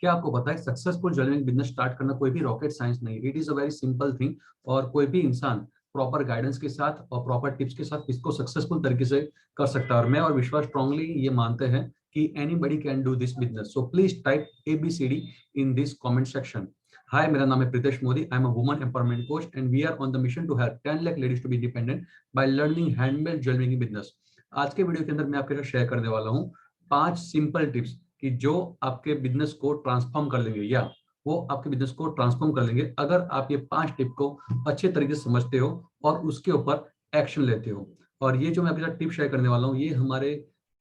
क्या आपको पता है सक्सेसफुल ज्वेलरी बिजनेस स्टार्ट करना कोई भी रॉकेट साइंस नहीं, it is a very simple thing. और कोई भी इंसान प्रॉपर गाइडेंस के साथ और प्रॉपर टिप्स के साथ इसको सक्सेसफुल तरीके से कर सकता है। और मैं और विश्वास स्ट्रांगली ये मानते हैं कि anybody can do this business. So please type ABCD in this comment section. Hi, मेरा नाम है Pritesh Modi. I am a woman empowerment coach and we are on the mission to help 10 lakh ladies to be independent by learning handmade jewellery business. आज के video के अंदर मैं आपके साथ शेयर करने वाला हूँ 5 सिंपल टिप्स कि जो आपके बिजनेस को ट्रांसफॉर्म कर लेंगे, या वो आपके बिजनेस को ट्रांसफॉर्म कर लेंगे अगर आप ये 5 टिप को अच्छे तरीके से समझते हो और उसके ऊपर एक्शन लेते हो। और ये जो मैं आपके साथ टिप शेयर करने वाला हूँ, ये हमारे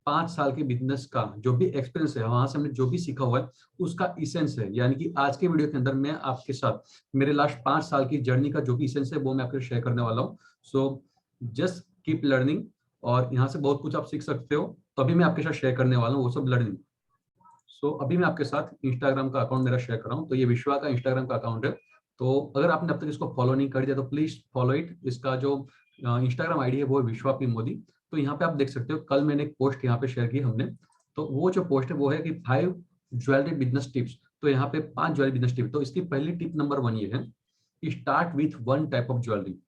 5 साल के बिजनेस का जो भी एक्सपीरियंस है, वहां से हमने जो भी सीखा हुआ है उसका इसेंस है। यानी कि आज के वीडियो के अंदर मैं आपके साथ मेरे लास्ट 5 साल की जर्नी का जो भी इसेंस है वो मैं आपके साथ शेयर करने वाला हूँ। सो जस्ट कीप लर्निंग, और यहाँ से बहुत कुछ आप सीख सकते हो। तो अभी मैं आपके साथ शेयर करने वाला हूँ वो सब लर्निंग। सो अभी मैं आपके साथ इंस्टाग्राम का अकाउंट मेरा शेयर कर रहा हूँ। तो ये विश्वा का इंस्टाग्राम का अकाउंट है। तो अगर आपने अब तक इसको फॉलो नहीं कर दिया तो प्लीज फॉलो इट। इसका जो इंस्टाग्राम आईडी है वो है विश्वा पी मोदी। तो यहाँ पे आप देख सकते हो, कल मैंने एक पोस्ट यहाँ पे शेयर की हमने। तो वो जो पोस्ट है वो है कि 5 ज्वेलरी बिजनेस टिप्स। तो यहाँ पे 5 ज्वेलरी बिजनेस टिप्स। तो इसकी पहली टिप नंबर 1 ये है कि start with 1 type of jewellery.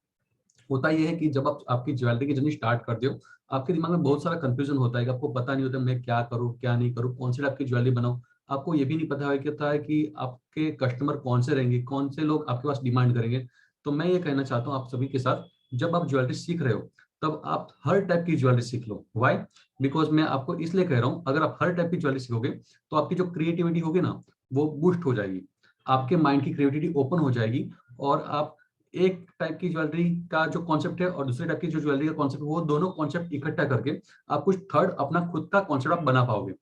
होता यह है कि जब आप आपकी ज्वेलरी की जर्नी स्टार्ट करते हो, आपके दिमाग में बहुत सारा कंफ्यूजन होता है कि आपको पता नहीं होता मैं क्या करूं क्या नहीं करूं, कौन से टाइप की ज्वेलरी बनाऊं। आपको ये भी नहीं पता है कि आपके कस्टमर कौन से रहेंगे, कौन से लोग आपके पास डिमांड करेंगे। तो मैं ये कहना चाहता हूँ आप सभी के साथ, जब आप ज्वेलरी सीख रहे हो तब आप हर टाइप की ज्वेलरी सीख लो। वाई? बिकॉज मैं आपको इसलिए कह रहा हूँ, अगर आप हर टाइप की ज्वेलरी सीखोगे तो आपकी जो क्रिएटिविटी होगी ना, वो बूस्ट हो जाएगी। आपके माइंड की क्रिएटिविटी ओपन हो जाएगी और आप एक टाइप की ज्वेलरी का जो कॉन्सेप्ट है और दूसरे टाइप की जो ज्वेलरी का कॉन्सेप्ट है, वो दोनों कॉन्सेप्ट इकट्ठा करके आप कुछ थर्ड अपना खुद का कॉन्सेप्ट आप बना पाओगे।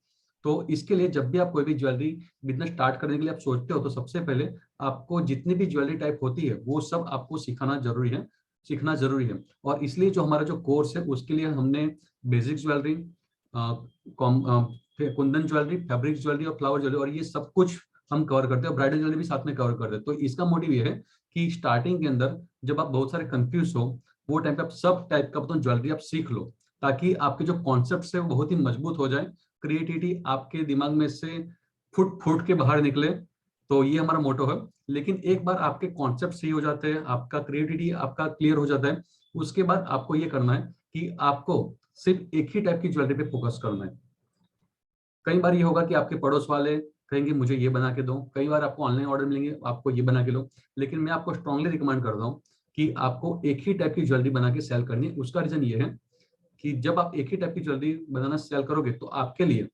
तो इसके लिए जब भी आप कोई भी ज्वेलरी बिजनेस स्टार्ट करने के लिए आप सोचते हो, तो सबसे पहले आपको जितनी भी ज्वेलरी टाइप होती है वो सब आपको सिखाना जरूरी है, सीखना जरूरी है। और इसलिए जो हमारा जो कोर्स है उसके लिए हमने basic jewellery, Kundan jewellery, fabric jewellery और फ्लावर ज्वेलरी, और ये सब कुछ हम कवर करते हैं और ब्राइडल ज्वेलरी भी साथ में कवर करते हैं। तो इसका मोटिव ये है कि स्टार्टिंग के अंदर जब आप बहुत सारे कंफ्यूज हो, वो टाइम पे आप सब टाइप का तो ज्वेलरी आप सीख लो, ताकि आपके जो कॉन्सेप्ट है वो बहुत ही मजबूत हो जाए, क्रिएटिविटी आपके दिमाग में से फुट फुट के बाहर निकले। तो ये हमारा मोटो है। लेकिन एक बार आपके कॉन्सेप्ट सही हो जाते हैं, आपका क्रिएटिविटी आपका क्लियर हो जाता है, उसके बाद आपको ये करना है कि आपको सिर्फ एक ही टाइप की ज्वेलरी पे फोकस करना है। कई बार ये होगा कि आपके पड़ोस वाले कहेंगे मुझे ये बना के दो, कई बार आपको ऑनलाइन ऑर्डर मिलेंगे आपको ये बना के लो। लेकिन मैं आपको स्ट्रांगली रिकमेंड करता हूँ कि आपको एक ही टाइप की ज्वेलरी बना के सेल करनी है। उसका रीजन ये है कि जब आप एक ही टाइप की ज्वेलरी बनाना सेल करोगे तो आपके लिए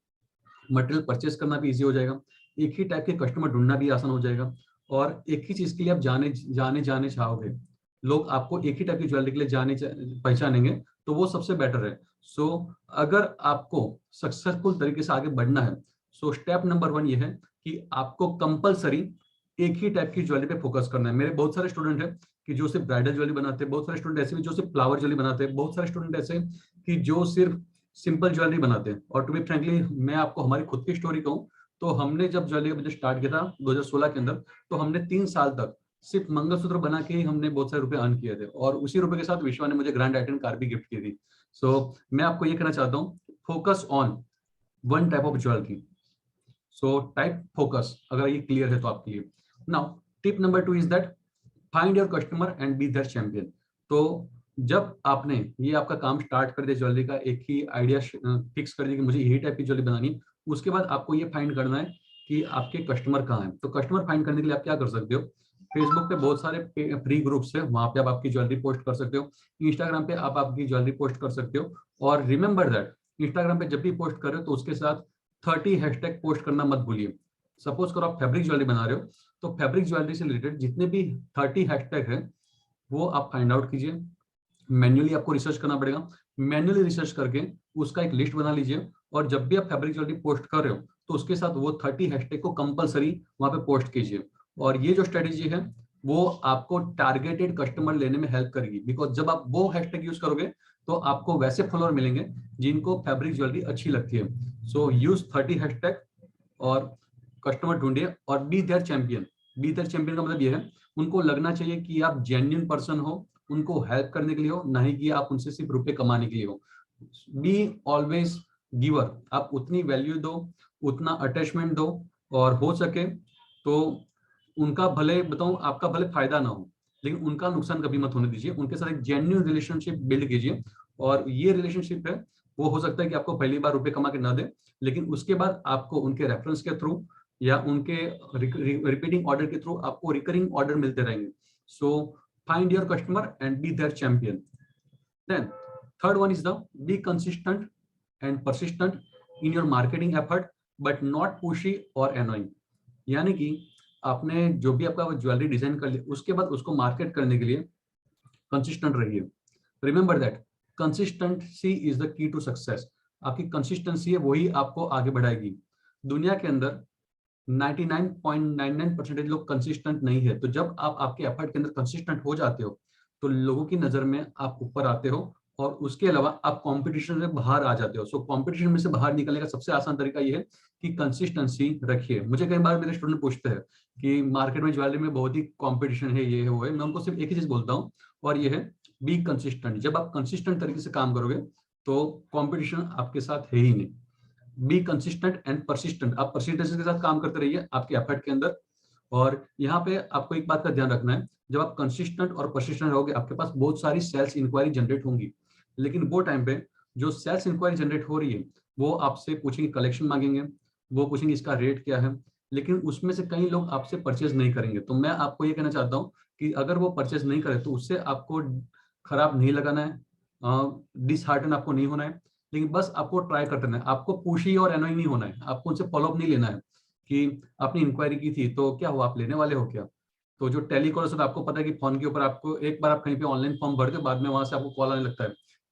मटेरियल परचेस करना भी इजी हो जाएगा, एक ही टाइप के कस्टमर ढूंढना भी आसान हो जाएगा, और एक ही चीज के लिए आप जाने जाने जाने चाहोगे, लोग आपको एक ही टाइप की ज्वेलरी के लिए पहचानेंगे। तो वो सबसे बेटर है। सो अगर आपको सक्सेसफुल तरीके से आगे बढ़ना है, सो स्टेप नंबर 1 ये है कि आपको कंपलसरी एक ही टाइप की ज्वेलरी पे फोकस करना है। मेरे बहुत सारे स्टूडेंट हैं कि जो सिर्फ ब्राइडल ज्वेलरी बनाते हैं, बहुत सारे स्टूडेंट ऐसे भी जो सिर्फ फ्लावर ज्वेलरी बनाते हैं, बहुत सारे स्टूडेंट ऐसे कि जो सिर्फ सिंपल ज्वेलरी बनाते हैं। और टू बी फ्रेंकली मैं आपको हमारी खुद की स्टोरी कहूँ, तो हमने जब ज्वेलरी का बिजनेस स्टार्ट किया था 2016 के अंदर, तो हमने 3 साल तक सिर्फ मंगलसूत्र बना के ही हमने बहुत सारे रुपए अर्न किए थे, और उसी रुपए के साथ विश्वा ने मुझे ग्रैंड आइटन कार भी गिफ्ट की थी। सो मैं आपको ये कहना चाहता हूँ, focus on 1 type of jewellery. So type focus, अगर ये क्लियर है तो आपके लिए। Now tip number 2 is that find your customer and be their champion. तो जब आपने ये आपका काम स्टार्ट कर दिया, ज्वेलरी का एक ही आइडिया फिक्स कर दिया कि मुझे यही टाइप की ज्वेलरी बनानी है, उसके बाद आपको ये फाइंड करना है कि आपके कस्टमर कहाँ हैं। तो कस्टमर फाइंड करने के लिए आप क्या कर सकते हो, फेसबुक पे बहुत सारे फ्री ग्रुप्स है, वहां पे आप आपकी ज्वेलरी पोस्ट कर सकते हो, इंस्टाग्राम पे आप आपकी ज्वेलरी पोस्ट कर सकते हो। और रिमेंबर दैट इंस्टाग्राम पे जब भी पोस्ट कर रहे हो तो उसके साथ 30 हैशटैग पोस्ट करना मत भूलिए। सपोज करो आप फैब्रिक ज्वेलरी बना रहे हो, तो फैब्रिक ज्वेलरी से रिलेटेड जितने भी 30 हैशटैग है वो आप फाइंड आउट कीजिए। मैन्युअली आपको रिसर्च करना पड़ेगा, मैन्युअली रिसर्च करके उसका एक लिस्ट बना लीजिए, और जब भी आप फैब्रिक ज्वेलरी पोस्ट कर रहे हो तो उसके साथ वो 30 हैशटैग को कंपलसरी वहां पे पोस्ट कीजिए। और ये जो स्ट्रेटेजी है वो आपको टारगेटेड कस्टमर लेने में हेल्प करेगी, बिकॉज जब आप वो हैशटैग यूज करोगे तो आपको वैसे फॉलोअर मिलेंगे जिनको फैब्रिक ज्वेलरी अच्छी लगती है। सो यूज 30 हैशटैग और कस्टमर ढूंढिए, और be their champion. Be their champion का मतलब ये है, उनको लगना चाहिए कि आप जेन्युइन पर्सन हो, उनको हेल्प करने के लिए हो, नहीं कि आप उनसे सिर्फ रुपए कमाने के लिए हो। Be always giver. आप उतनी वैल्यू दो, उतना अटैचमेंट दो और हो सके तो उनका भले बताऊं, आपका भले फायदा ना हो, लेकिन उनका नुकसान कभी मत होने दीजिए। उनके साथ एक जेन्युइन रिलेशनशिप बिल्ड कीजिए, और ये रिलेशनशिप है वो हो सकता है कि आपको पहली बार रुपए कमा के ना दे, लेकिन उसके बाद आपको उनके रेफरेंस के थ्रू या उनके रिपीटिंग ऑर्डर के थ्रू आपको रिकरिंग ऑर्डर मिलते रहेंगे। So find your customer and be their champion. Then third one is the be consistent and persistent in your marketing effort, but not pushy और annoying. यानी कि आपने जो भी आपका ज्वेलरी डिजाइन कर लिया, उसके बाद उसको मार्केट करने के लिए कंसिस्टेंट रहिए। Remember that consistency is the key to success. आपकी कंसिस्टेंसी है वही आपको आगे बढ़ाएगी। दुनिया के अंदर 99.99% लोग कंसिस्टेंट नहीं है। तो जब आप आपके एफर्ट के अंदर कंसिस्टेंट हो जाते हो तो लोगों की नजर में आप ऊपर आते हो, और उसके अलावा आप कंपटीशन से बाहर आ जाते हो। सो कंपटीशन में से बाहर निकलने का सबसे आसान तरीका ये है कि कंसिस्टेंसी रखिए। मुझे कई बार मेरे स्टूडेंट पूछते हैं कि मार्केट में ज्वेलरी में बहुत ही कंपटीशन है, ये है वो है। मैं उनको सिर्फ एक ही चीज बोलता हूँ, और ये है बी कंसिस्टेंट। जब आप कंसिस्टेंट तरीके से काम करोगे तो कंपटीशन आपके साथ है ही नहीं। B consistent and persistent. आप परसिस्टेंस के साथ काम करते रहिए आपके एफर्ट के अंदर। और यहाँ पे आपको एक बात का ध्यान रखना है, जब आप कंसिस्टेंट और परसिस्टेंट रहोगे आपके पास बहुत सारी सेल्स इंक्वायरी जनरेट होंगी, लेकिन वो टाइम पे जो सेल्स इंक्वायरी जनरेट हो रही है वो आपसे पूछेंगे, कलेक्शन मांगेंगे, वो पूछेंगे इसका रेट क्या है, लेकिन उसमें से कई लोग आपसे परचेज नहीं करेंगे। तो मैं आपको ये कहना चाहता हूँ कि अगर वो परचेज नहीं करे तो उससे आपको खराब नहीं लगाना है, डिसहार्टन आपको नहीं होना है, लेकिन बस आपको ट्राई करते रहना है। आपको पुशी और एनोइंग नहीं होना है, आपको उनसे फॉलोअप नहीं लेना है कि आपने इंक्वायरी की थी तो क्या हुआ, आप लेने वाले हो क्या। तो जो टेलीकॉलर से आपको पता है कि फोन के ऊपर आपको एक बार आप कहीं पे ऑनलाइन फॉर्म भर के बाद में वहां से आपको कॉल आने लगता है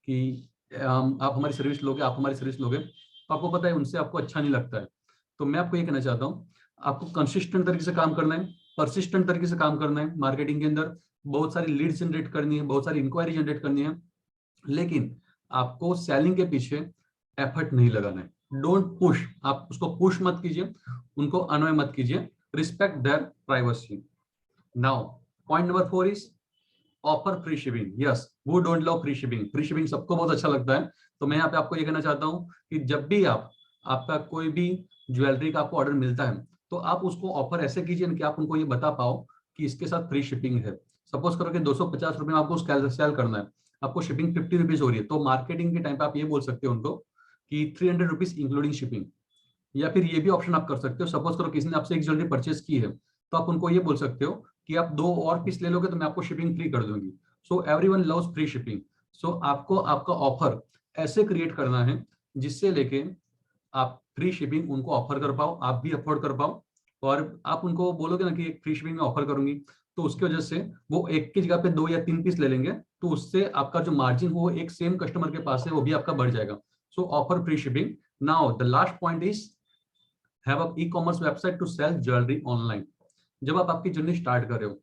कि आप हमारी सर्विस लोगे, आप हमारी सर्विस लोगे, तो आपको पता है उनसे आपको अच्छा नहीं लगता है। तो मैं आपको ये कहना चाहता हूँ, आपको कंसिस्टेंट तरीके से काम करना है, परसिस्टेंट तरीके से काम करना है। मार्केटिंग के अंदर बहुत सारी लीड जनरेट करनी है, बहुत सारी इंक्वायरी जनरेट करनी है, लेकिन आपको सेलिंग के पीछे एफर्ट नहीं लगाना है। डोंट पुश, आप उसको पुश मत कीजिए, उनको अनोय मत कीजिए। Respect their privacy. Now point number 4 is offer free shipping. Yes, वो don't love free shipping. Free shipping सबको बहुत अच्छा लगता है। तो मैं यहाँ पे आपको ये कहना चाहता हूँ कि जब भी आपका कोई भी ज्वेलरी का आपको ऑर्डर मिलता है तो आप उसको ऑफर ऐसे कीजिए कि आप उनको ये बता पाओ कि इसके साथ फ्री शिपिंग है। सपोज करो कि 250 रुपए में आपको सेल करना है, आपको शिपिंग 50 रुपीज हो रही है, तो मार्केटिंग के टाइम पे आप ये बोल सकते हो उनको कि 300 रुपीज इंक्लूडिंग शिपिंग। या फिर ये भी ऑप्शन आप कर सकते हो, सपोज करो किसी ने आपसे एक ज्वेलरी परचेज की है तो आप उनको ये बोल सकते हो कि आप 2 और पीस ले लोगे तो मैं आपको शिपिंग फ्री कर दूंगी। So everyone loves free shipping. So आपको आपका ऑफर ऐसे क्रिएट करना है जिससे लेके आप फ्री शिपिंग उनको ऑफर कर पाओ, आप भी अफोर्ड कर पाओ। और आप उनको बोलोगे ना कि एक फ्री शिपिंग में ऑफर करूंगी, तो उसकी वजह से वो एक की जगह पे 2 या 3 पीस ले लेंगे, तो उससे आपका जो मार्जिन वो एक सेम कस्टमर के पास है वो भी आपका बढ़ जाएगा। So offer free shipping. Now the last point is have a e-commerce website to sell jewellery online. जब आप आपकी जर्नी स्टार्ट कर रहे हो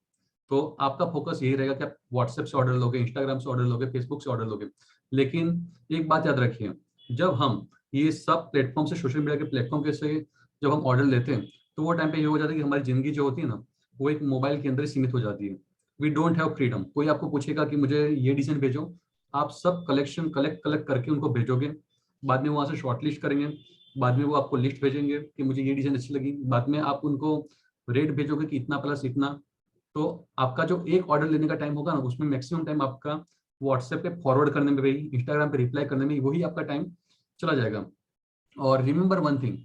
तो आपका फोकस यही रहेगा कि आप व्हाट्सएप से ऑर्डर लोगे, इंस्टाग्राम से ऑर्डर लोगे, फेसबुक से ऑर्डर लोगे। लेकिन एक बात याद रखिए, जब हम ये सब प्लेटफॉर्म से, सोशल मीडिया के प्लेटफॉर्म के से जब हम ऑर्डर लेते हैं तो वो टाइम पे ये हो जाता है कि हमारी जिंदगी जो होती है ना वो एक मोबाइल के अंदर ही सीमित हो जाती है। We don't have freedom. कोई आपको पूछेगा कि मुझे ये डिजाइन भेजो, आप सब कलेक्ट करके उनको भेजोगे, बाद में वहां से शॉर्टलिस्ट करेंगे, बाद में वो आपको लिस्ट भेजेंगे कि मुझे ये डिजाइन अच्छी लगी, बाद में आप उनको रेट भेजोगे कि इतना प्लस इतना। तो आपका जो एक ऑर्डर लेने का टाइम होगा ना उसमें मैक्सिमम टाइम आपका व्हाट्सएप पे फॉरवर्ड करने में भी, इंस्टाग्राम पे रिप्लाई करने में वही आपका टाइम चला जाएगा। और remember one thing,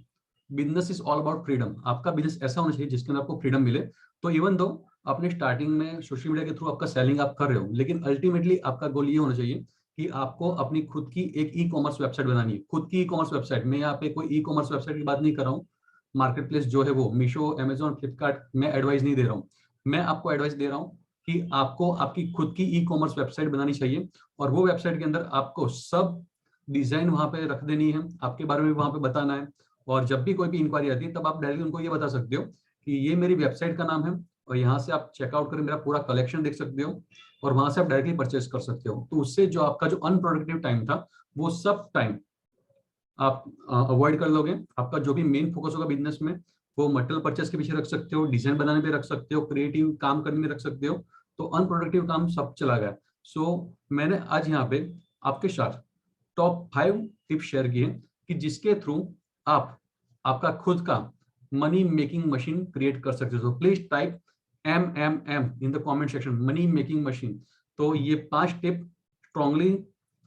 business is all about freedom. आपका बिजनेस ऐसा होना चाहिए जिसके अंदर आपको फ्रीडम मिले। तो इवन दो अपने स्टार्टिंग में सोशल मीडिया के थ्रू आपका सेलिंग आप कर रहे हो, लेकिन अल्टीमेटली आपका गोल ये होना चाहिए कि आपको अपनी खुद की एक ई कॉमर्स वेबसाइट बनानी है। खुद की ई कॉमर्स वेबसाइट, मैं यहाँ पे कोई ई कॉमर्स वेबसाइट की बात नहीं कर रहा हूँ। मार्केट प्लेस जो है वो मीशो, अमेजोन, फ्लिपकार्ट, मैं एडवाइस नहीं दे रहा हूँ। मैं आपको एडवाइस दे रहा हूँ कि आपको आपकी खुद की ई कॉमर्स वेबसाइट बनानी चाहिए, और वो वेबसाइट के अंदर आपको सब डिजाइन वहां पे रख देनी है, आपके बारे में वहां पे बताना है। और जब भी कोई भी इंक्वायरी आती है तब आप डायरेक्टली उनको ये बता सकते हो कि ये मेरी वेबसाइट का नाम है, और यहाँ से आप चेकआउट करके मेरा पूरा कलेक्शन देख सकते हो, और वहां से आप डायरेक्टली परचेस कर सकते हो। तो उससे जो आपका जो अनप्रोडक्टिव टाइम था वो सब टाइम आप अवॉइड कर लोगे। आपका जो भी मेन फोकस होगा बिजनेस में वो मटेरियल परचेस के पीछे रख सकते हो, डिजाइन बनाने पे रख सकते हो, क्रिएटिव काम करने में रख सकते हो। तो अनप्रोडक्टिव काम सब चला गया। सो मैंने आज यहाँ पे आपके साथ टॉप 5 टिप्स शेयर किए कि जिसके थ्रू आप आपका खुद का मनी मेकिंग मशीन क्रिएट कर सकते हो। Please type MMM in the comment section, money making machine. तो ये 5 टिप स्ट्रांगली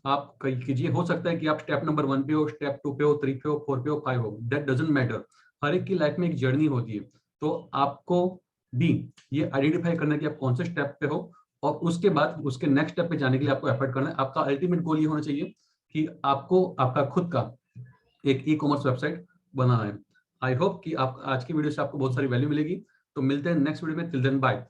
आप कीजिए। हो सकता है कि आप स्टेप नंबर 1 पे हो, स्टेप 2 पे हो, 3 पे हो, 4 पे हो, 5 हो, दैट डजंट मैटर। हर एक की लाइफ में एक जर्नी होती है, तो आपको भी ये आइडेंटिफाई करना है कि आप कौन से स्टेप पे हो, और उसके बाद उसके नेक्स्ट स्टेप पे जाने के लिए आपको एफर्ट करना है। आपका अल्टीमेट गोल ये होना चाहिए कि आपको आपका खुद का एक ई कॉमर्स वेबसाइट बनाना है। आई होप कि आप आज की वीडियो से आपको बहुत सारी वैल्यू मिलेगी। तो मिलते हैं नेक्स्ट वीडियो में, टिल देन बाय।